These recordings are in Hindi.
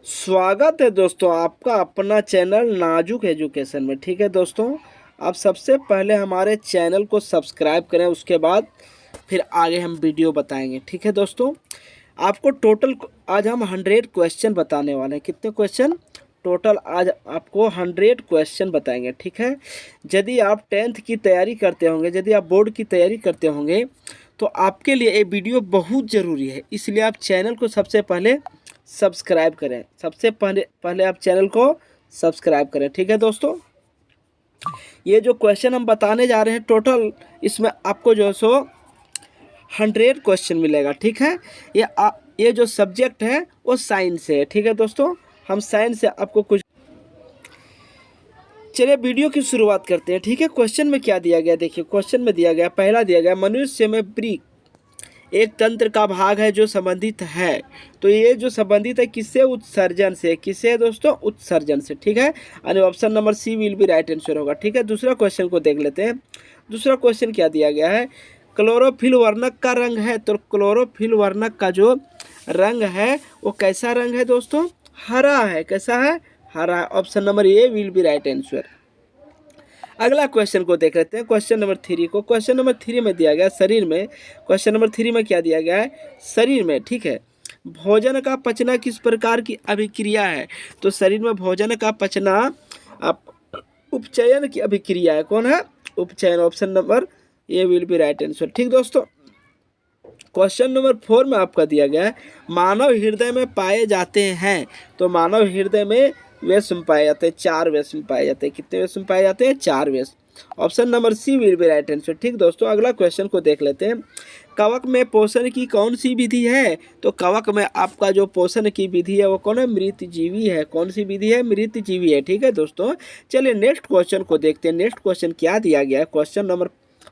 स्वागत है दोस्तों आपका अपना चैनल नाजुक एजुकेशन में। ठीक है दोस्तों, आप सबसे पहले हमारे चैनल को सब्सक्राइब करें, उसके बाद फिर आगे हम वीडियो बताएंगे। ठीक है दोस्तों, आपको टोटल आज हम 100 क्वेश्चन बताने वाले हैं। कितने क्वेश्चन टोटल? आज आपको 100 क्वेश्चन बताएंगे। ठीक है, यदि आप 10th की तैयारी करते होंगे, यदि आप बोर्ड की तैयारी करते होंगे तो आपके लिए ये वीडियो बहुत ज़रूरी है। इसलिए आप चैनल को सबसे पहले सब्सक्राइब करें। सबसे पहले आप चैनल को सब्सक्राइब करें। ठीक है दोस्तों, ये जो क्वेश्चन हम बताने जा रहे हैं टोटल, इसमें आपको जो है सो 100 क्वेश्चन मिलेगा। ठीक है, ये जो सब्जेक्ट है वो साइंस है। ठीक है दोस्तों, हम साइंस से आपको कुछ, चलिए वीडियो की शुरुआत करते हैं। ठीक है, क्वेश्चन में क्या दिया गया देखिए। क्वेश्चन में दिया गया, पहला दिया गया, मनुष्य में वृक्क एक तंत्र का भाग है जो संबंधित है। तो ये जो संबंधित है किससे? उत्सर्जन से। किससे है दोस्तों? उत्सर्जन से। ठीक है, यानी option number C will be right answer होगा। ठीक है, दूसरा क्वेश्चन को देख लेते हैं। दूसरा क्वेश्चन क्या दिया गया है? क्लोरोफिल वर्णक का रंग है। तो क्लोरोफिल वर्णक का जो रंग है वो कैसा रंग है दोस्तों? हरा है। कैसा है? हरा। Option number A will be right answer. अगला क्वेश्चन को देख लेते हैं, क्वेश्चन नंबर 3 को। क्वेश्चन नंबर 3 में दिया गया शरीर में, क्वेश्चन नंबर 3 में क्या दिया गया है? शरीर में, ठीक है, भोजन का पचना किस प्रकार की अभिक्रिया है? तो शरीर में भोजन का पचना आप उपचयन की अभिक्रिया है। कौन है? उपचयन। Option number A will be right answer. ठीक दोस्तों, क्वेश्चन नंबर 4 में आपका दिया गया है, मानव हृदय में पाए जाते हैं। तो मानव हृदय में वेश्म पाए जाते हैं, 4 वेश्म पाए जाते हैं। कितने वेश्म पाए जाते हैं? 4 वेश्म। Option number C will be right answer. ठीक दोस्तों, अगला क्वेश्चन को देख लेते हैं। कवक में पोषण की कौन सी विधि है? तो कवक में आपका जो पोषण की विधि है वो कौन है? मृतजीवी है। कौन सी विधि है? मृतजीवी है। ठीक है दोस्तों, चलिए नेक्स्ट क्वेश्चन को देखते हैं। नेक्स्ट क्वेश्चन क्या दिया गया है? क्वेश्चन नंबर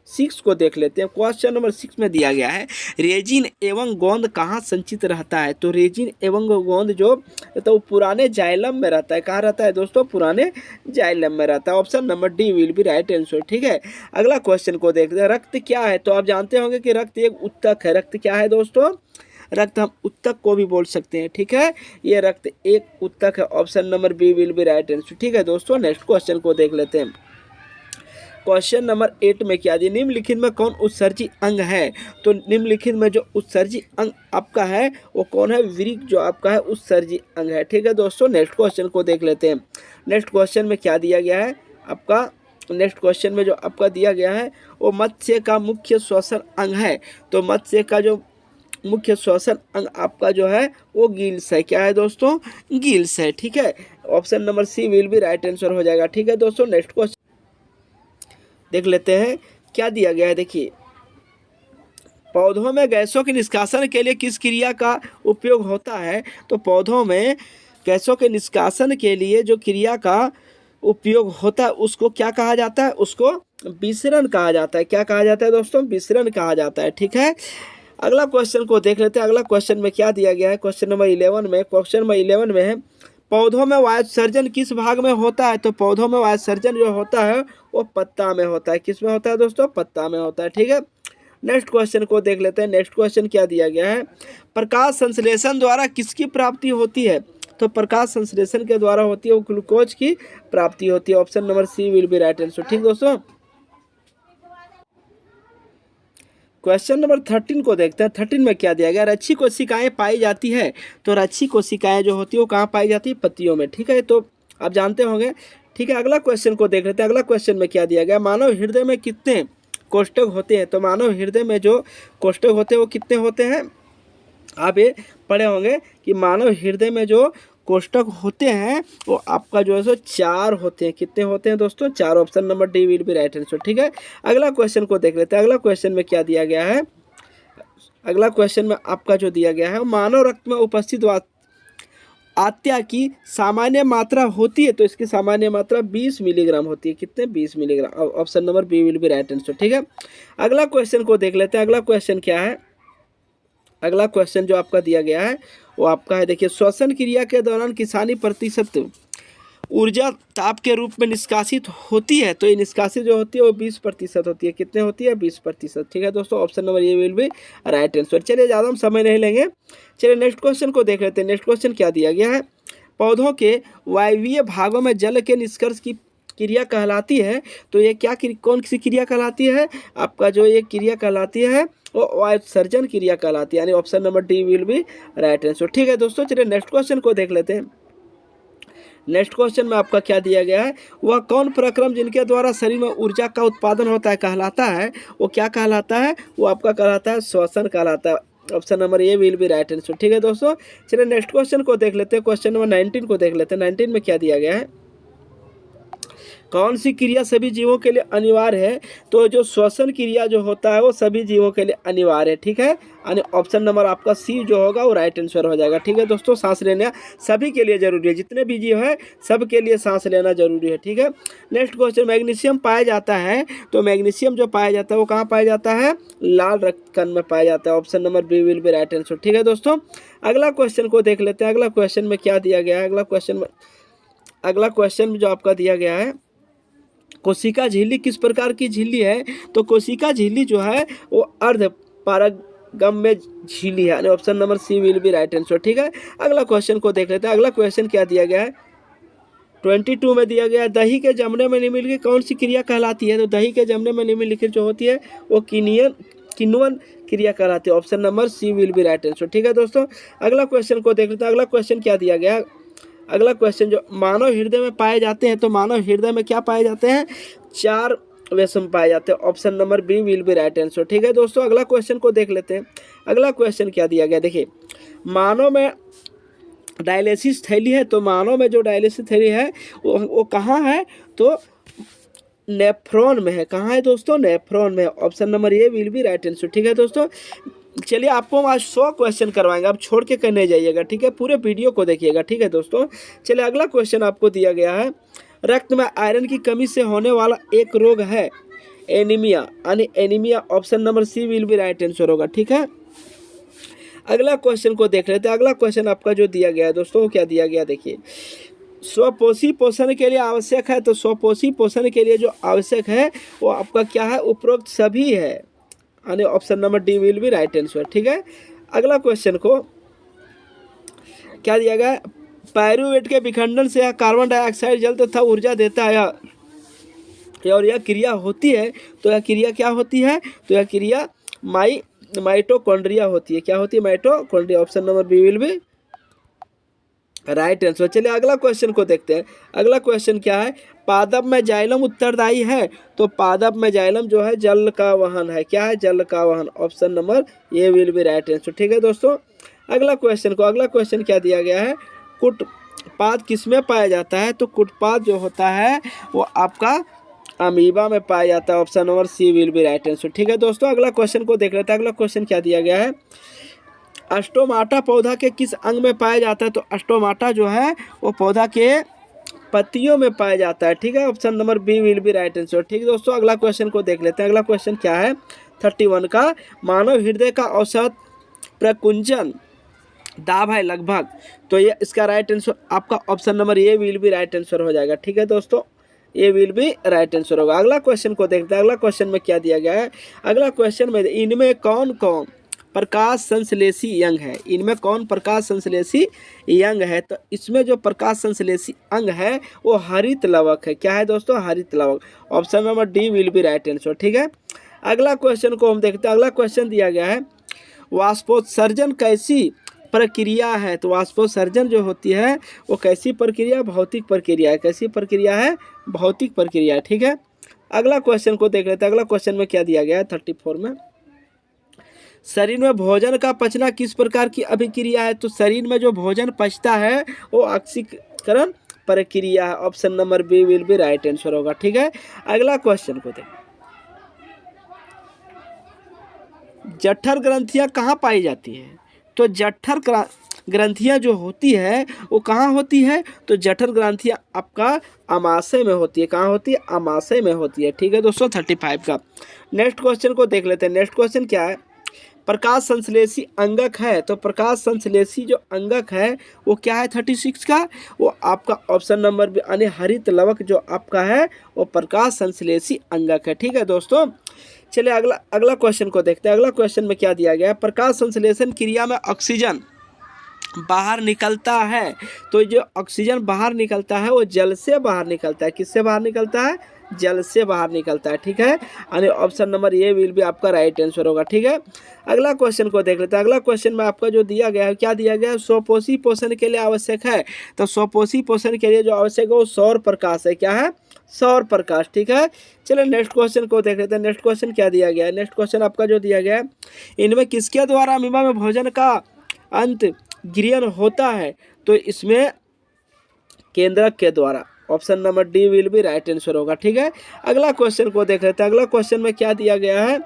6 को देख लेते हैं। क्वेश्चन नंबर 6 में दिया गया है, रेजिन एवं गोंद कहाँ संचित रहता है? तो रेजिन एवं गोंद जो तो पुराने जाइलम में रहता है। कहाँ रहता है दोस्तों? पुराने जाइलम में रहता है। Option number D will be right answer. ठीक है, अगला क्वेश्चन को देखते हैं। रक्त क्या है? तो आप जानते होंगे कि रक्त एक उत्तक है। रक्त क्या है दोस्तों? रक्त हम उत्तक को भी बोल सकते हैं। ठीक है, ये रक्त एक उत्तक है। Option number B will be right answer. ठीक है दोस्तों, नेक्स्ट क्वेश्चन को देख लेते हैं। क्वेश्चन नंबर 8 में क्या दिया? निम्नलिखित में कौन उत्सर्जी अंग है? तो निम्नलिखित में जो उत्सर्जी अंग आपका है वो कौन है? वृक्क जो आपका है उत्सर्जी अंग है। ठीक है दोस्तों, नेक्स्ट क्वेश्चन को देख लेते हैं। नेक्स्ट क्वेश्चन में क्या दिया गया है आपका? नेक्स्ट क्वेश्चन में जो आपका दिया गया है वो मत्स्य का मुख्य श्वसन अंग है। तो मत्स्य का जो मुख्य श्वसन अंग आपका जो है वो गिल्स है। क्या है दोस्तों? गिल्स है। ठीक है, option number C will be right answer हो जाएगा। ठीक है दोस्तों, नेक्स्ट क्वेश्चन देख लेते हैं क्या दिया गया है। देखिए, पौधों में गैसों के निष्कासन के लिए किस क्रिया का उपयोग होता है? तो पौधों में गैसों के निष्कासन के लिए जो क्रिया का उपयोग होता है उसको क्या कहा जाता है? उसको विसरण कहा जाता है। क्या कहा जाता है दोस्तों? विसरण कहा जाता है। ठीक है, अगला क्वेश्चन को देख लेते हैं। अगला क्वेश्चन में क्या दिया गया है? क्वेश्चन नंबर 11 में, क्वेश्चन नंबर 11 में है, पौधों में वायुसर्जन किस भाग में होता है? तो पौधों में वायुसर्जन जो होता है वो पत्ता में होता है। किस में होता है दोस्तों? पत्ता में होता है। ठीक है, नेक्स्ट क्वेश्चन को देख लेते हैं। नेक्स्ट क्वेश्चन क्या दिया गया है? प्रकाश संश्लेषण द्वारा किसकी प्राप्ति होती है? तो प्रकाश संश्लेषण के द्वारा होती है वो ग्लूकोज की प्राप्ति होती है। Option number C will be right answer. ठीक दोस्तों, क्वेश्चन नंबर 13 को देखते हैं। 13 में क्या दिया गया? रच्छी कोशिकाएं पाई जाती है। तो रच्छी कोशिकाएं जो होती है वो कहाँ पाई जाती है? पत्तियों में। ठीक है, तो आप जानते होंगे। ठीक है, अगला क्वेश्चन को देख लेते हैं। अगला क्वेश्चन में क्या दिया गया? मानव हृदय में कितने कोष्ठक होते हैं? तो मानव हृदय में जो कोष्ठक होते हैं वो कितने होते हैं? आप ये पढ़े होंगे कि मानव हृदय में जो कोष्ठक होते हैं वो आपका जो है सो 4 होते हैं। कितने होते हैं दोस्तों? 4। Option number D will be right answer. ठीक है, अगला क्वेश्चन को देख लेते हैं। अगला क्वेश्चन में क्या दिया गया है? अगला क्वेश्चन में आपका जो दिया गया है, मानव रक्त में उपस्थित आत्या की सामान्य मात्रा होती है। तो इसकी सामान्य मात्रा 20 मिलीग्राम होती है। कितने? 20 मिलीग्राम। Option number B will be right answer. ठीक है, अगला क्वेश्चन को देख लेते हैं। अगला क्वेश्चन क्या है? अगला क्वेश्चन जो आपका दिया गया है वो आपका है, देखिए, श्वसन क्रिया के दौरान किसानी प्रतिशत ऊर्जा ताप के रूप में निष्कासित होती है। तो ये निष्कासित जो होती है वो 20% होती है। कितने होती है? 20%। ठीक है दोस्तों, ऑप्शन नंबर ये विल बी राइट आंसर। चलिए, ज़्यादा हम समय नहीं लेंगे। चलिए नेक्स्ट क्वेश्चन को देख लेते हैं। नेक्स्ट क्वेश्चन क्या दिया गया है? पौधों के वायवीय भागों में जल के निष्कर्ष की क्रिया कहलाती है, तो ये क्या कौन सी क्रिया कहलाती है? आपका जो ये क्रिया कहलाती है वो वायुत्सर्जन क्रिया कहलाती है, यानी option number D will be right answer. ठीक है दोस्तों, चलिए नेक्स्ट क्वेश्चन को देख लेते हैं। नेक्स्ट क्वेश्चन में आपका क्या दिया गया है? वह कौन प्रक्रम जिनके द्वारा शरीर में ऊर्जा का उत्पादन होता है कहलाता है? वो क्या कहलाता है? वो आपका कहलाता है श्वसन कहलाता है। Option number A will be right answer. ठीक है दोस्तों, चलिए नेक्स्ट क्वेश्चन को देख लेते हैं। क्वेश्चन नंबर 19 को देख लेते हैं। 19 में क्या दिया गया है? कौन सी क्रिया सभी जीवों के लिए अनिवार्य है? तो जो श्वसन क्रिया जो होता है वो सभी जीवों के लिए अनिवार्य है। ठीक है, यानी ऑप्शन नंबर आपका सी जो होगा वो राइट आंसर हो जाएगा। ठीक है दोस्तों, सांस लेना सभी के लिए जरूरी है, जितने भी जीव है सब के लिए सांस लेना जरूरी है। ठीक है, नेक्स्ट क्वेश्चन, मैग्नीशियम पाया जाता है, तो मैग्नीशियम जो पाया जाता है वो कहाँ पाया जाता है? लाल रक्त कण में पाया जाता है। Option number B will be right answer. ठीक है दोस्तों, अगला क्वेश्चन को देख लेते हैं। अगला क्वेश्चन में क्या दिया गया है? अगला क्वेश्चन में जो आपका दिया गया है, कोशिका झिल्ली किस प्रकार की झिल्ली है? तो कोशिका झिल्ली जो है वो अर्ध पारगम्य झिल्ली है, यानी option number C will be right answer. ठीक है, अगला क्वेश्चन को देख लेते हैं। अगला क्वेश्चन क्या दिया गया है? 22 में दिया गया है, दही के जमने में निम्नलिखित कौन सी क्रिया कहलाती है? तो दही के जमने में निम्नलिखित जो होती है वो किण्वन क्रिया कहलाती है। Option number C will be right answer. ठीक है दोस्तों, अगला क्वेश्चन को देख लेते हैं। अगला क्वेश्चन क्या दिया गया? अगला क्वेश्चन, जो मानव हृदय में पाए जाते हैं, तो मानव हृदय में क्या पाए जाते हैं? 4 वैसम पाए जाते हैं। Option number B will be right answer. ठीक है दोस्तों, अगला क्वेश्चन को देख लेते हैं। अगला क्वेश्चन क्या दिया गया? देखिए, मानव में डायलिसिस थैली है, तो मानव में जो डायलिसिस थैली है वो कहाँ है? तो नेफ्रॉन में है। कहाँ है दोस्तों? नेफ्रॉन में। Option number A will be right answer. ठीक है दोस्तों, चलिए आपको आज 100 क्वेश्चन करवाएंगे, आप छोड़ के करने जाइएगा। ठीक है, पूरे वीडियो को देखिएगा। ठीक है दोस्तों, चलिए अगला क्वेश्चन आपको दिया गया है, रक्त में आयरन की कमी से होने वाला एक रोग है एनीमिया, यानी anaemia. Option number C will be right answer होगा। ठीक है, अगला क्वेश्चन को देख लेते हैं। अगला क्वेश्चन आपका जो दिया गया है दोस्तों, क्या दिया गया? देखिए, स्वपोषी पोषण के लिए आवश्यक है, तो स्वपोषी पोषण के लिए जो आवश्यक है वो आपका क्या है? उपरोक्त सभी है, यानी option number D will be right answer. ठीक है, अगला क्वेश्चन को क्या दिया गया? पायरुवेट के विखंडन से यह कार्बन डाइऑक्साइड जल तथा ऊर्जा देता है, और यह क्रिया होती है, तो यह क्रिया क्या होती है? तो यह क्रिया माइटोकॉन्ड्रिया होती है। क्या होती है? Mitochondria. Option number B will be right answer. चलिए अगला क्वेश्चन को देखते हैं। अगला क्वेश्चन क्या है? पादप में जाइलम उत्तरदायी है, तो पादप में जाइलम जो है जल का वाहन है। क्या है? जल का वाहन। Option number A will be right answer. ठीक है दोस्तों, अगला क्वेश्चन क्या दिया गया है? कुटपाद किसमें पाया जाता है? तो कुटपाद जो होता है वो आपका अमीबा में पाया जाता है। Option number C will be right answer. ठीक है दोस्तों, अगला क्वेश्चन को देख लेते हैं। अगला क्वेश्चन क्या दिया गया है? अस्टोमाटा पौधा के किस अंग में पाया जाता है? तो अस्टोमाटा जो है वो पौधा के पत्तियों में पाया जाता है। ठीक है, option number B will be right answer. ठीक है दोस्तों, अगला क्वेश्चन को देख लेते हैं। अगला क्वेश्चन क्या है? 31 का, मानव हृदय का औसत प्रकुंचन दाब है लगभग, तो ये इसका राइट आंसर आपका option number A will be right answer हो जाएगा। ठीक है दोस्तों, ए विल बी राइट आंसर होगा। अगला क्वेश्चन को देखते हैं। अगला क्वेश्चन में क्या दिया गया है? अगला क्वेश्चन में इनमें कौन कौन प्रकाश संश्लेषी अंग है? इनमें कौन प्रकाश संश्लेषी अंग है? तो इसमें जो प्रकाश संश्लेषी अंग है वो हरित लवक है। क्या है दोस्तों? हरित लवक। Option number D will be right answer. ठीक है, अगला क्वेश्चन को हम देखते हैं। अगला क्वेश्चन दिया गया है, वाष्पोत्सर्जन कैसी प्रक्रिया है? तो वाष्पोत्सर्जन जो होती है वो कैसी प्रक्रिया? भौतिक प्रक्रिया है। कैसी प्रक्रिया है? भौतिक प्रक्रिया है। ठीक है, अगला क्वेश्चन को देख लेते हैं। अगला क्वेश्चन में क्या दिया गया है? 34 में, शरीर में भोजन का पचना किस प्रकार की अभिक्रिया है? तो शरीर में जो भोजन पचता है वो ऑक्सीकरण प्रक्रिया है। Option number B will be right answer होगा। ठीक है, अगला क्वेश्चन को देखें, जठर ग्रंथियां कहाँ पाई जाती है? तो जठर ग्रंथियां जो होती है वो कहाँ होती है? तो जठर ग्रंथियां आपका आमाशय में होती है। कहाँ होती है? आमाशय में होती है। ठीक है दोस्तों, 35 का। नेक्स्ट क्वेश्चन को देख लेते हैं। नेक्स्ट क्वेश्चन क्या है? प्रकाश संश्लेषी अंगक है, तो प्रकाश संश्लेषी जो अंगक है वो क्या है? 36 का, वो आपका ऑप्शन नंबर बी, यानी हरित लवक जो आपका है वो प्रकाश संश्लेषी अंगक है। ठीक है दोस्तों, चलिए अगला क्वेश्चन को देखते हैं। अगला क्वेश्चन में क्या दिया गया है? प्रकाश संश्लेषण क्रिया में ऑक्सीजन बाहर निकलता है, तो जो ऑक्सीजन बाहर निकलता है वो जल से बाहर निकलता है। किससे बाहर निकलता है? जल से बाहर निकलता है। ठीक है, यानी ऑप्शन नंबर ए विल भी आपका राइट आंसर होगा। ठीक है, अगला क्वेश्चन को देख लेते हैं। अगला क्वेश्चन में आपका जो दिया गया है, क्या दिया गया है? स्वपोषी पोषण के लिए आवश्यक है। तो स्वपोषी पोषण के लिए जो आवश्यक है वो सौर प्रकाश है। क्या है? सौर प्रकाश। ठीक है, चलिए नेक्स्ट क्वेश्चन को देख लेते हैं। नेक्स्ट क्वेश्चन क्या दिया गया है? नेक्स्ट क्वेश्चन आपका जो दिया गया है, इनमें किसके द्वारा अमीबा में भोजन का अंत गिरियन होता है? तो इसमें केंद्रक के द्वारा। ऑप्शन नंबर डी विल भी राइट आंसर होगा। ठीक है, अगला क्वेश्चन को देख लेते हैं। अगला क्वेश्चन में क्या दिया गया है?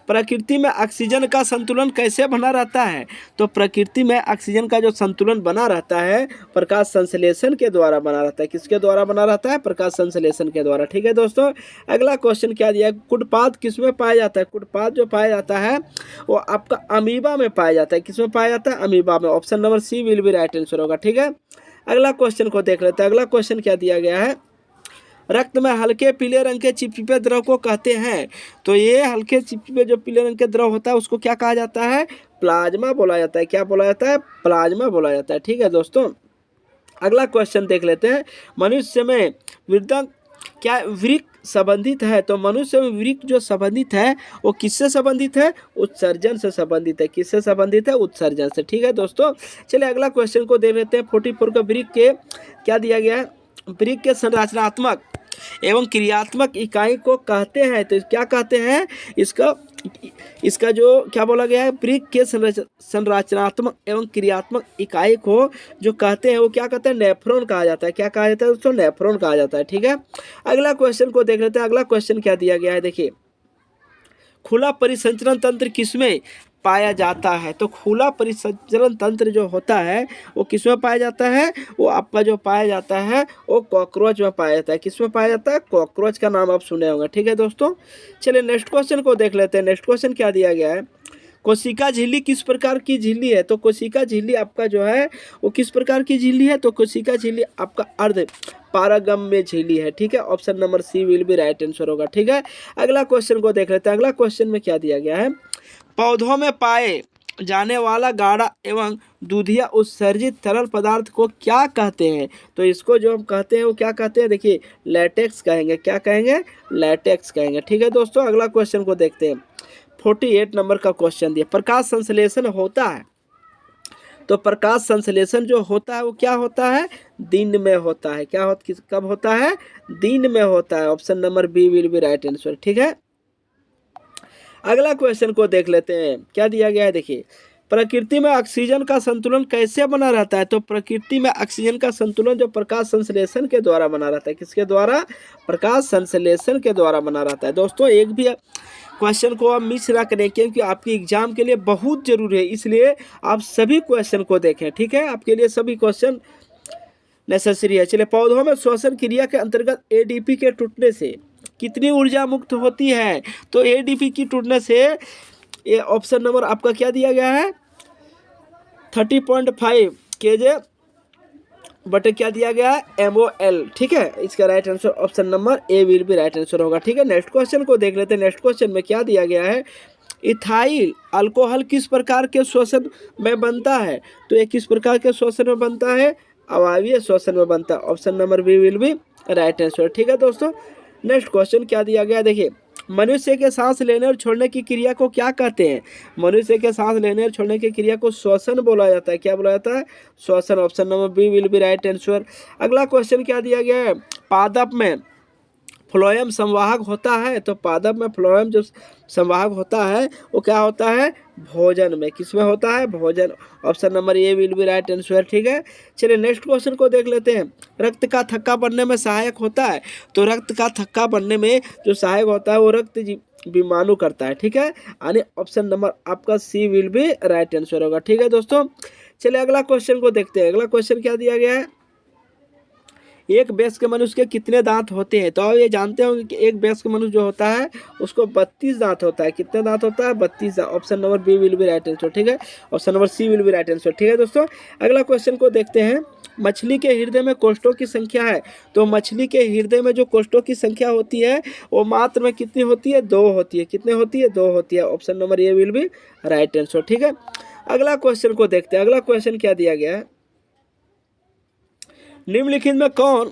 प्रकृति में ऑक्सीजन का संतुलन कैसे बना रहता है? तो प्रकृति में ऑक्सीजन का जो संतुलन बना रहता है प्रकाश संश्लेषण के द्वारा बना रहता है। किसके द्वारा बना रहता है? प्रकाश संश्लेषण के द्वारा। ठीक है दोस्तों, अगला क्वेश्चन क्या दिया है? कुटपाद किसमें पाया जाता है? कुटपाद जो पाया जाता है वो आपका अमीबा में पाया जाता है। किसमें पाया जाता है? अमीबा में। ऑप्शन नंबर सी विल भी राइट आंसर होगा। ठीक है, अगला क्वेश्चन को देख लेते हैं। अगला क्वेश्चन क्या दिया गया है? रक्त में हल्के पीले रंग के चिपचिपे द्रव को कहते हैं। तो ये हल्के चिपचिपे जो पीले रंग के द्रव होता है उसको क्या कहा जाता है? प्लाज्मा बोला जाता है। क्या बोला जाता है? प्लाज्मा बोला जाता है। ठीक है दोस्तों, अगला क्वेश्चन देख लेते हैं। मनुष्य में वृद्धक क्या वृक्क संबंधित है? तो मनुष्य में वृक्क जो संबंधित है वो किससे संबंधित है? उत्सर्जन से संबंधित है। किससे संबंधित है? उत्सर्जन से। ठीक है दोस्तों, चलिए अगला क्वेश्चन को देख लेते हैं। 44 का वृक्क के क्या दिया गया है? वृक्क के संरचनात्मक एवं क्रियात्मक इकाई को कहते हैं। तो क्या कहते हैं? इसका जो क्या बोला गया है? वृक्क के संरचनात्मक एवं क्रियात्मक इकाई को जो कहते हैं वो क्या कहते हैं? नेफ्रॉन कहा जाता है। क्या कहा जाता है दोस्तों? नेफ्रॉन कहा जाता है। ठीक है, अगला क्वेश्चन को देख लेते हैं। अगला क्वेश्चन क्या दिया गया है? देखिए, खुला परिसंचरण तंत्र किसमें पाया जाता है? तो खुला परिसंचरण तंत्र जो होता है वो किसमें पाया जाता है? वो आपका जो पाया जाता है वो कॉकरोच में पाया जाता है। किसमें पाया जाता है? कॉकरोच का नाम आप सुने होंगे। ठीक है दोस्तों, चलिए नेक्स्ट क्वेश्चन को देख लेते हैं। नेक्स्ट क्वेश्चन क्या दिया गया है? कोशिका झिल्ली किस प्रकार की झिल्ली है? तो कोशिका झिल्ली आपका जो है वो किस प्रकार की झिल्ली है? तो कोशिका झिल्ली आपका अर्ध पारगम्य झिल्ली है। ठीक है, ऑप्शन नंबर सी विल भी राइट आंसर होगा। ठीक है, अगला क्वेश्चन को देख लेते हैं। अगला क्वेश्चन में क्या दिया गया है? पौधों में पाए जाने वाला गाढ़ा एवं दूधिया उत्सर्जित तरल पदार्थ को क्या कहते हैं? तो इसको जो हम कहते हैं वो क्या कहते हैं? देखिए, लैटेक्स कहेंगे। क्या कहेंगे? लैटेक्स कहेंगे। ठीक है दोस्तों, अगला क्वेश्चन को देखते हैं। 48 नंबर का क्वेश्चन दिया, प्रकाश संश्लेषण होता है। तो प्रकाश संश्लेषण जो होता है वो क्या होता है? दिन में होता है। क्या कब होता है? दिन में होता है। Option number B will be right answer. ठीक है, अगला क्वेश्चन को देख लेते हैं। क्या दिया गया है? देखिए, प्रकृति में ऑक्सीजन का संतुलन कैसे बना रहता है? तो प्रकृति में ऑक्सीजन का संतुलन जो प्रकाश संश्लेषण के द्वारा बना रहता है। किसके द्वारा? प्रकाश संश्लेषण के द्वारा बना रहता है। दोस्तों, एक भी क्वेश्चन को आप मिस ना करें क्योंकि आपके एग्जाम के लिए बहुत जरूरी है, इसलिए आप सभी क्वेश्चन को देखें। ठीक है, आपके लिए सभी क्वेश्चन नेसेसरी है। चलिए, पौधों में श्वसन क्रिया के अंतर्गत एडीपी के टूटने से कितनी ऊर्जा मुक्त होती है? तो एडीपी की टूटने से ये ऑप्शन नंबर आपका क्या दिया गया है? 30.5 केजे बटे क्या दिया गया है? MOL। ठीक है, इसका right answer option number A will भी राइट आंसर होगा। ठीक है, नेक्स्ट क्वेश्चन को देख लेते हैं। नेक्स्ट क्वेश्चन में क्या दिया गया है? इथाइल अल्कोहल किस प्रकार के श्वसन में बनता है? तो ये किस प्रकार के श्वसन में बनता है? अवायवीय श्वसन में बनता है। Option number B will be right answer. ठीक है दोस्तों, नेक्स्ट क्वेश्चन क्या दिया गया? देखिए, मनुष्य के सांस लेने और छोड़ने की क्रिया को क्या कहते हैं? मनुष्य के सांस लेने और छोड़ने की क्रिया को श्वसन बोला जाता है। क्या बोला जाता है? श्वसन। Option number B will be right answer. अगला क्वेश्चन क्या दिया गया है? पादप में फ्लोएम संवाहक होता है। तो पादप में फ्लोएम जो संवाहक होता है वो क्या होता है? भोजन में। किसमें होता है? भोजन। Option number A will be right answer. ठीक है, चलिए नेक्स्ट क्वेश्चन को देख लेते हैं। रक्त का थक्का बनने में सहायक होता है। तो रक्त का थक्का बनने में जो सहायक होता है वो रक्त विमाणु करता है। ठीक है, यानी ऑप्शन नंबर आपका सी विल बी राइट आंसर होगा। ठीक है दोस्तों, चलिए अगला क्वेश्चन को देखते हैं। अगला क्वेश्चन क्या दिया गया है? एक वयस्क मनुष्य के कितने दांत होते हैं? तो आप ये जानते होंगे कि एक वयस्क मनुष्य जो होता है उसको 32 दांत होता है। कितने दांत होता है? 32 दांत। Option number B will be right answer. ठीक है, option number C will be right answer. ठीक है दोस्तों, अगला क्वेश्चन को देखते हैं। मछली के हृदय में कोष्ठों की संख्या है। तो मछली के हृदय में जो कोष्ठों की संख्या होती है वो मात्र में कितनी होती है? 2 होती है। कितने होती है? 2 होती है। Option number A will be right answer. ठीक है, अगला क्वेश्चन को देखते हैं। अगला क्वेश्चन क्या दिया गया है, निम्नलिखित में कौन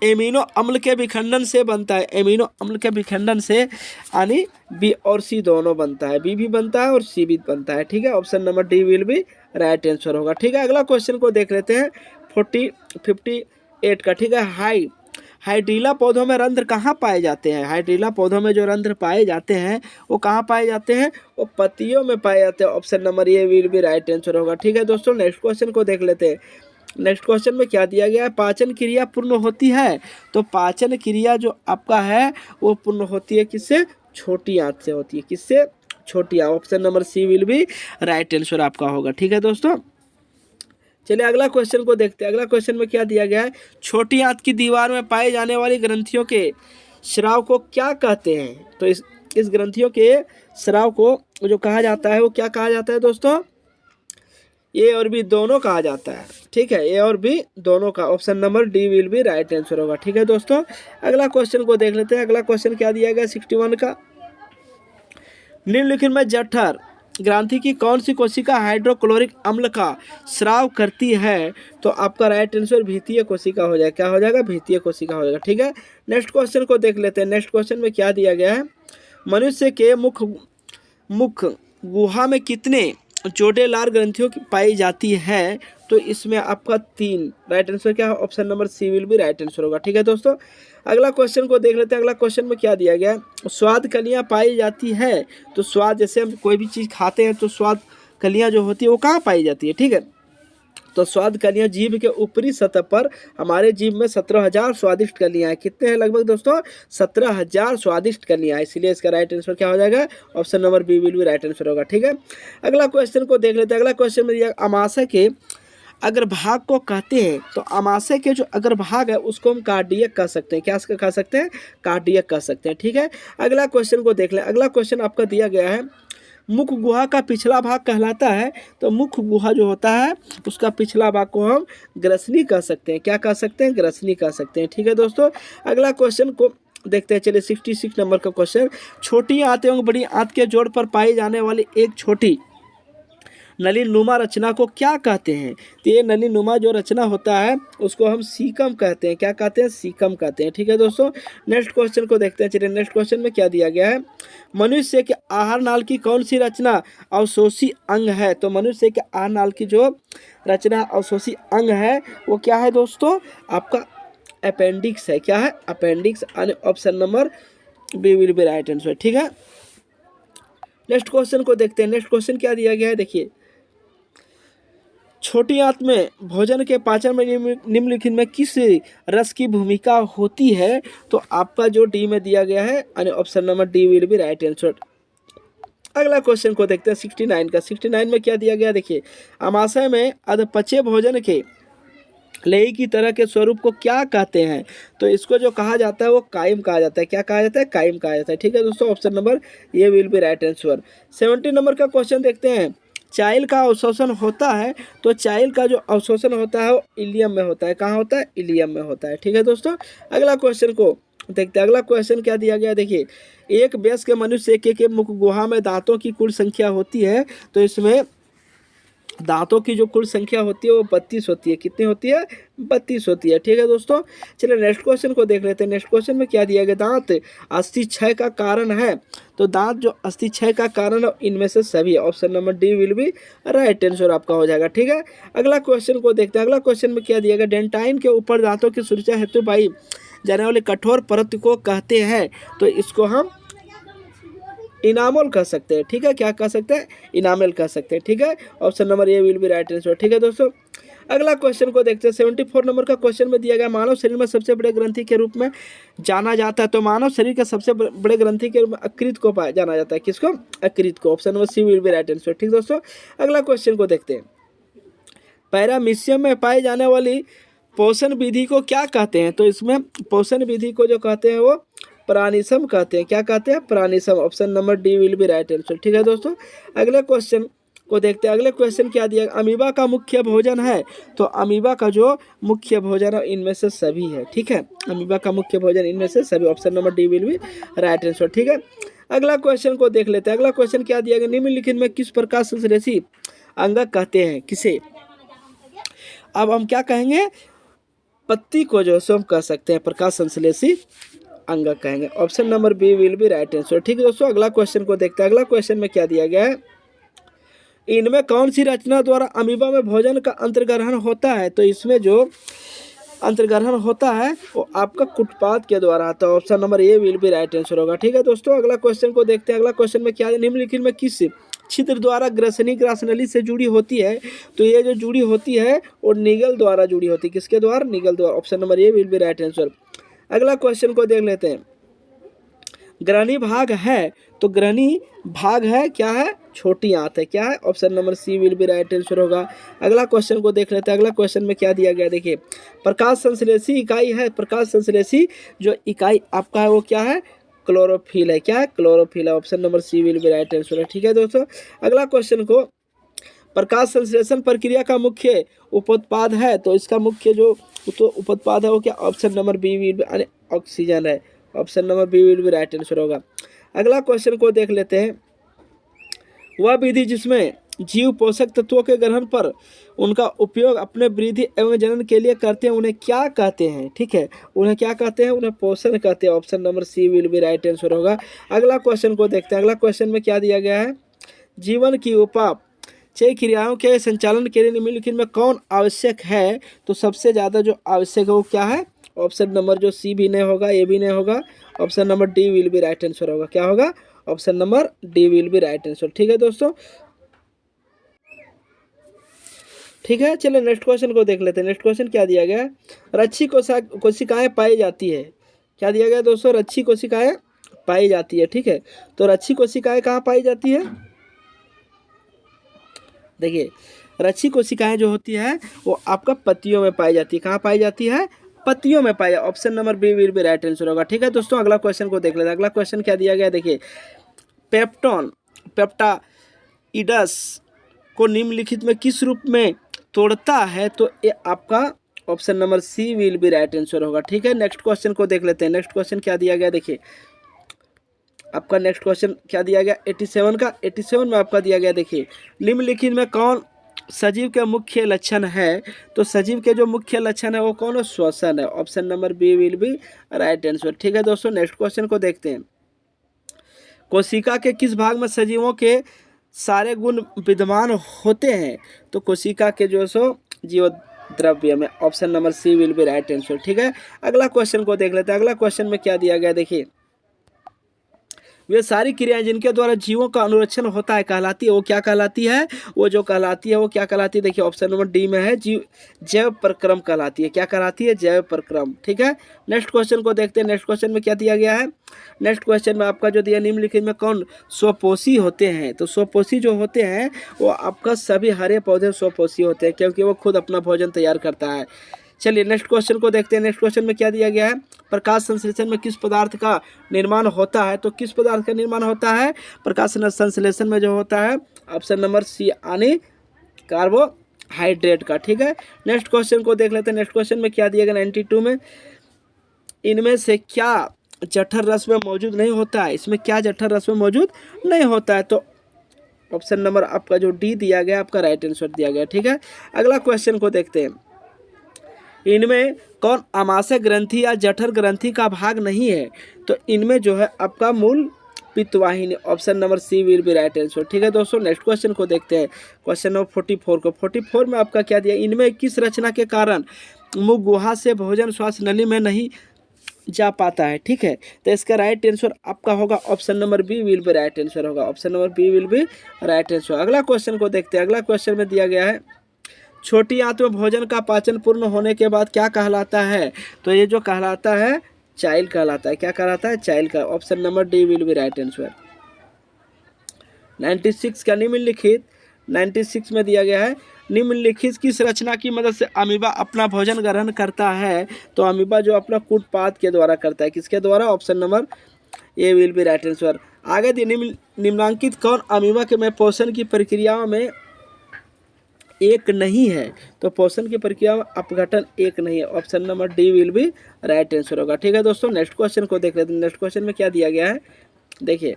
एमिनो अम्ल के विखंडन से बनता है। एमिनो अम्ल के विखंडन से यानी बी और सी दोनों बनता है, बी भी बनता है और सी भी बनता है। ठीक है, option number D will be right answer होगा। ठीक है, अगला क्वेश्चन को देख लेते हैं 58 का। ठीक है, हाइड्रीला पौधों में रंध्र कहाँ पाए जाते हैं। हाइड्रीला पौधों में जो रंध्र पाए जाते हैं वो कहाँ पाए जाते हैं, वो पत्तियों में पाए जाते हैं। Option number A will be right answer होगा। ठीक है दोस्तों, नेक्स्ट क्वेश्चन को देख लेते हैं। नेक्स्ट क्वेश्चन में क्या दिया गया है, पाचन क्रिया पूर्ण होती है। तो पाचन क्रिया जो आपका है वो पूर्ण होती है किससे, छोटी आंत से होती है। किससे, छोटी आंत। Option number C will be right answer आपका होगा। ठीक है दोस्तों, चलिए अगला क्वेश्चन को देखते हैं। अगला क्वेश्चन में क्या दिया गया है, छोटी आंत की दीवार में पाए जाने वाली ग्रंथियों के स्राव को क्या कहते हैं। तो इस ग्रंथियों के स्राव को जो कहा जाता है वो क्या कहा जाता है दोस्तों, ए और बी दोनों कहा जाता है। ठीक है, ए और बी दोनों का। Option number D will be right answer होगा। ठीक है दोस्तों, अगला क्वेश्चन को देख लेते हैं। अगला क्वेश्चन क्या दिया गया 61 का, निम्नलिखित में जठर ग्रंथि की कौन सी कोशिका हाइड्रोक्लोरिक अम्ल का स्राव करती है। तो आपका राइट आंसर भीतीय कोशिका हो जाएगा। क्या हो जाएगा, भीतीय कोशिका हो जाएगा। ठीक है, नेक्स्ट क्वेश्चन को देख लेते हैं। नेक्स्ट क्वेश्चन में क्या दिया गया है, मनुष्य के मुख गुहा में कितने जोड़ेदार ग्रंथियों की पाई जाती है। तो इसमें आपका 3 राइट आंसर क्या है, option number C will be right answer होगा। ठीक है दोस्तों, अगला क्वेश्चन को देख लेते हैं। अगला क्वेश्चन में क्या दिया गया है, स्वाद कलियां पाई जाती है। तो स्वाद, जैसे हम कोई भी चीज़ खाते हैं तो स्वाद कलियां जो होती है वो कहाँ पाई जाती है। ठीक है, तो स्वाद कलियां जीभ के ऊपरी सतह पर, हमारे जीभ में 17,000 स्वादिष्ट कलियां हैं। कितने हैं लगभग दोस्तों, 17,000 स्वादिष्ट कलियां हैं। इसलिए इसका राइट आंसर क्या हो जाएगा, option number B will be right answer होगा। ठीक है, अगला क्वेश्चन को देख लेते हैं। अगला क्वेश्चन में दिया, अमाशय के अग्रभाग को कहते हैं। तो अमाशय के जो अग्रभाग है उसको हम कार्डियक कह सकते हैं। क्या कह सकते हैं, कार्डियक कह सकते हैं। ठीक है, अगला क्वेश्चन को देख लें। अगला क्वेश्चन आपका दिया गया है, मुख गुहा का पिछला भाग कहलाता है। तो मुख गुहा जो होता है उसका पिछला भाग को हम ग्रसनी कह सकते हैं। क्या कह सकते हैं, ग्रसनी कह सकते हैं। ठीक है दोस्तों, अगला क्वेश्चन को देखते हैं। चलिए 66 नंबर का क्वेश्चन, छोटी आंत एवं बड़ी आंत के जोड़ पर पाई जाने वाली एक छोटी नलीनुमा रचना को क्या कहते हैं। तो ये नलीनुमा जो रचना होता है उसको हम सीकम कहते हैं। क्या कहते हैं, सीकम कहते हैं। ठीक है दोस्तों, नेक्स्ट क्वेश्चन को देखते हैं। चलिए नेक्स्ट क्वेश्चन में क्या दिया गया है, मनुष्य के आहार नाल की कौन सी रचना अवशोषी अंग है। तो मनुष्य के आहार नाल की जो रचना अवशोषी अंग है वो क्या है दोस्तों, आपका अपेंडिक्स है। क्या है, appendix. Option number B will be right answer. ठीक है, नेक्स्ट क्वेश्चन को देखते हैं। नेक्स्ट क्वेश्चन क्या दिया गया है, देखिए, छोटी आंत में भोजन के पाचन में निम्नलिखित में किस रस की भूमिका होती है। तो आपका जो डी में दिया गया है यानी option number D will be right answer. अगला क्वेश्चन को देखते हैं 69 का। 69 में क्या दिया गया, देखिए, अमाशय में अधपचे भोजन के लेही की तरह के स्वरूप को क्या कहते हैं। तो इसको जो कहा जाता है वो कायम कहा जाता है। क्या कहा जाता है, कायम कहा जाता है। ठीक है दोस्तों, ऑप्शन नंबर ये will be right answer. 70 number का क्वेश्चन देखते हैं, चाइल का अवशोषण होता है। तो चाइल का जो अवशोषण होता है वो इलियम में होता है। कहाँ होता है, इलियम में होता है। ठीक है दोस्तों, अगला क्वेश्चन को देखते हैं। अगला क्वेश्चन क्या दिया गया, देखिए, एक वयस्क मनुष्य के मुख गुहा में दांतों की कुल संख्या होती है। तो इसमें दांतों की जो कुल संख्या होती है वो 32 होती है। कितनी होती है, 32 होती है। ठीक है दोस्तों, चलिए नेक्स्ट क्वेश्चन को देख लेते हैं। नेक्स्ट क्वेश्चन में क्या दिया गया, दांत अस्थि क्षय का कारण है। तो दांत जो अस्थि क्षय का कारण है इनमें से सभी। Option number D will be right answer आपका हो जाएगा। ठीक है, अगला क्वेश्चन को देखते हैं। अगला क्वेश्चन में क्या दिया गया, डेंटाइन के ऊपर दांतों की सुरक्षा हेतु पाई जाने वाली कठोर परत को कहते हैं। तो इसको हम इनामल कह सकते हैं। ठीक है, क्या कह सकते हैं, इनामल कह सकते हैं। ठीक है, option number A will be right answer. ठीक है दोस्तों, अगला क्वेश्चन को देखते हैं। 74 नंबर का क्वेश्चन में दिया गया, मानव शरीर में सबसे बड़े ग्रंथि के रूप में जाना जाता है। तो मानव शरीर के सबसे बड़े ग्रंथि के रूप में यकृत को जाना जाता है। किसको, यकृत को। Option number C will be right answer. ठीक दोस्तों, अगला क्वेश्चन को देखते हैं, पैरामीशियम में पाई जाने वाली पोषण विधि को क्या कहते हैं। तो इसमें पोषण विधि को जो कहते हैं वो प्राणिसम कहते हैं। क्या कहते हैं, प्राणिसम। Option number D will be right answer. ठीक है दोस्तों, अगले क्वेश्चन को देखते हैं। अगले क्वेश्चन क्या दिया, अमीबा का मुख्य भोजन है। तो अमीबा का जो मुख्य भोजन है इनमें से सभी है। ठीक है, अमीबा का मुख्य भोजन इनमें से सभी। Option number D will be right answer. ठीक है, अगला क्वेश्चन को देख लेते हैं। अगला क्वेश्चन क्या दिया गया, निम्नलिखित में किस प्रकार संश्लेषी अंगक कहते हैं। किसे? अब हम क्या कहेंगे, पत्ती को जो है हम कह सकते हैं प्रकाश संश्लेषी अंगक कहेंगे। Option number B will be right answer. ठीक है दोस्तों, अगला क्वेश्चन को देखते हैं। अगला क्वेश्चन में क्या दिया गया है, इनमें कौन सी रचना द्वारा अमीबा में भोजन का अंतर्ग्रहण होता है? तो इसमें जो अंतर्ग्रहण होता है वो आपका कुटपाद के द्वारा आता है। Option number A will be right answer होगा। ठीक है दोस्तों, अगला क्वेश्चन को देखते हैं। अगला क्वेश्चन में क्या है, निम्नलिखित में किस छिद्र द्वारा ग्रसनी ग्रासनली से जुड़ी होती है? तो ये जो जुड़ी होती है वो निगल द्वारा जुड़ी होती है। किसके द्वारा? निगल द्वारा। Option number A will be right answer. अगला क्वेश्चन को देख लेते हैं। ग्रहणी भाग है, तो ग्रहणी भाग है क्या है? छोटी आंत है। क्या है? Option number C will be right answer होगा। अगला क्वेश्चन को देख लेते हैं। अगला क्वेश्चन में क्या दिया गया देखिए, प्रकाश संश्लेषी इकाई है। प्रकाश संश्लेषी जो इकाई आपका है वो क्या है? क्लोरोफिल है। क्या है? क्लोरोफिल है। Option number C will be right answer है। ठीक है दोस्तों, अगला क्वेश्चन को, प्रकाश संश्लेषण प्रक्रिया का मुख्य उपोत्पाद है, तो इसका मुख्य जो उपोत्पाद है वो क्या? Option number B will be oxygen है। Option number B will be right answer होगा। अगला क्वेश्चन को देख लेते हैं। वह विधि जिसमें जीव पोषक तत्वों के ग्रहण पर उनका उपयोग अपने वृद्धि एवं जनन के लिए करते हैं, उन्हें क्या कहते हैं? ठीक है, उन्हें क्या कहते हैं? उन्हें पोषण कहते हैं। Option number C will be right answer होगा। अगला क्वेश्चन को देखते हैं। अगला क्वेश्चन में क्या दिया गया है, जीवन की उपापचय क्रियाओं के संचालन के लिए निम्नलिखित में कौन आवश्यक है? तो सबसे ज़्यादा जो आवश्यक है वो क्या है? ऑप्शन नंबर जो सी भी नहीं होगा, ए भी नहीं होगा। Option number D will be right answer होगा। क्या होगा? Option number D will be right answer. ठीक है दोस्तों, ठीक है, चलिए नेक्स्ट क्वेश्चन को देख लेते हैं। नेक्स्ट क्वेश्चन क्या दिया गया है, रच्छी कोशिकाएं पाई जाती है। क्या दिया गया दोस्तों? रच्छी कोशिकाएं पाई जाती है। ठीक है, तो रच्छी कोशिकाएं कहाँ पाई जाती है? देखिए, रच्छी कोशिकाएं जो होती है वो आपका पत्तियों में पाई जाती है। कहाँ पाई जाती है? पत्तियों में पाई। Option number B will be right answer होगा। ठीक है दोस्तों, अगला क्वेश्चन को देख लेते हैं। अगला क्वेश्चन क्या दिया गया है देखिए, पेप्टाइड्स को निम्नलिखित में किस रूप में तोड़ता है? तो ये आपका option number C will be right answer होगा। ठीक है, नेक्स्ट क्वेश्चन को देख लेते हैं। नेक्स्ट क्वेश्चन क्या दिया गया देखिए, आपका नेक्स्ट क्वेश्चन क्या दिया गया 87 का। 87 में आपका दिया गया देखिए, निम्नलिखित में कौन सजीव के मुख्य लक्षण है? तो सजीव के जो मुख्य लक्षण है वो कौन है? श्वसन है। Option number B will be right answer. ठीक है दोस्तों, नेक्स्ट क्वेश्चन को देखते हैं। कोशिका के किस भाग में सजीवों के सारे गुण विद्यमान होते हैं? तो कोशिका के जो सो जीव द्रव्य में। Option number C will be right answer. ठीक है, अगला क्वेश्चन को देख लेते हैं। अगला क्वेश्चन में क्या दिया गया देखिए, वे सारी क्रियाएं जिनके द्वारा जीवों का अनुरक्षण होता है कहलाती है, वो क्या कहलाती है? वो जो कहलाती है वो क्या कहलाती है? देखिए, ऑप्शन नंबर डी में है, जैव प्रक्रम कहलाती है। क्या कहलाती है? जैव प्रक्रम। ठीक है, नेक्स्ट क्वेश्चन को देखते हैं। नेक्स्ट क्वेश्चन में क्या दिया गया है, नेक्स्ट क्वेश्चन में आपका जो दिया, निम्नलिखित में कौन स्वपोषी होते हैं? तो स्वपोषी जो होते हैं वो आपका सभी हरे पौधे स्वपोषी होते हैं, क्योंकि वो खुद अपना भोजन तैयार करता है। चलिए नेक्स्ट क्वेश्चन को देखते हैं। नेक्स्ट क्वेश्चन में क्या दिया गया है, प्रकाश संश्लेषण में किस पदार्थ का निर्माण होता है? तो किस पदार्थ का निर्माण होता है प्रकाश संश्लेषण में? जो होता है ऑप्शन नंबर सी यानी कार्बोहाइड्रेट का। ठीक है, नेक्स्ट क्वेश्चन को देख लेते हैं। नेक्स्ट क्वेश्चन में क्या दिया गया 92 में, इनमें से क्या जठर रस में मौजूद नहीं होता है? इसमें क्या जठर रस में मौजूद नहीं होता है? तो ऑप्शन नंबर आपका जो डी दिया गया आपका राइट आंसर दिया गया। ठीक है, अगला क्वेश्चन को देखते हैं। इनमें कौन आमाशय ग्रंथि या जठर ग्रंथि का भाग नहीं है? तो इनमें जो है आपका मूल पित्तवाहिनी। Option number C will be right answer. ठीक है दोस्तों, नेक्स्ट क्वेश्चन को देखते हैं। क्वेश्चन नंबर 44 को। 44 में आपका क्या दिया, इनमें किस रचना के कारण मुख गुहा से भोजन श्वास नली में नहीं जा पाता है? ठीक है, तो इसका राइट आंसर आपका होगा option number B will be right answer होगा। Option number B will be right answer. अगला क्वेश्चन को देखते हैं। अगला क्वेश्चन में दिया गया है, छोटी आंत में भोजन का पाचन पूर्ण होने के बाद क्या कहलाता है? तो ये जो कहलाता है चाइल कहलाता है। क्या कहलाता है? चाइल का। Option number D will be right answer. 96 का निम्नलिखित 96 में दिया गया है, निम्नलिखित किस रचना की मदद से अमीबा अपना भोजन ग्रहण करता है? तो अमीबा जो अपना कूटपाद के द्वारा करता है। किसके द्वारा? Option number A will be right answer. आगे निम्नांकित कौन अमीबा के में पोषण की प्रक्रियाओं में एक नहीं है? तो पोषण की प्रक्रिया में अपघटन एक नहीं है। Option number D will be right answer होगा। ठीक है दोस्तों, नेक्स्ट क्वेश्चन को देख लेते हैं। नेक्स्ट क्वेश्चन में क्या दिया गया है देखिए,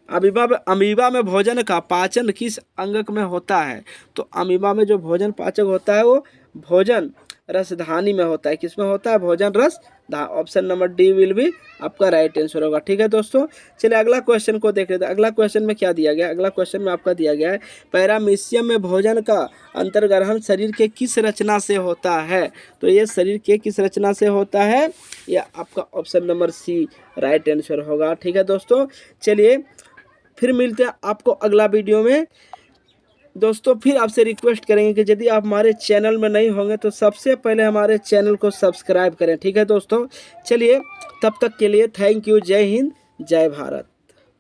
अमीबा में भोजन का पाचन किस अंग में होता है? तो अमीबा में जो भोजन पाचक होता है वो भोजन रसधानी में होता है। किसमें होता है? भोजन रस। ऑप्शन नंबर डी विल भी आपका राइट आंसर होगा। ठीक है दोस्तों, चलिए अगला क्वेश्चन को देख लेते हैं। अगला क्वेश्चन में क्या दिया गया है? अगला क्वेश्चन में आपका दिया गया है पैरामीशियम में भोजन का अंतर्ग्रहण शरीर के किस रचना से होता है? तो ये शरीर के किस रचना से होता है? यह आपका option number C right answer होगा। ठीक है दोस्तों, चलिए फिर मिलते हैं आपको अगला वीडियो में। दोस्तों फिर आपसे रिक्वेस्ट करेंगे कि यदि आप हमारे चैनल में नहीं होंगे तो सबसे पहले हमारे चैनल को सब्सक्राइब करें। ठीक है दोस्तों, चलिए तब तक के लिए थैंक यू। जय हिंद, जय भारत।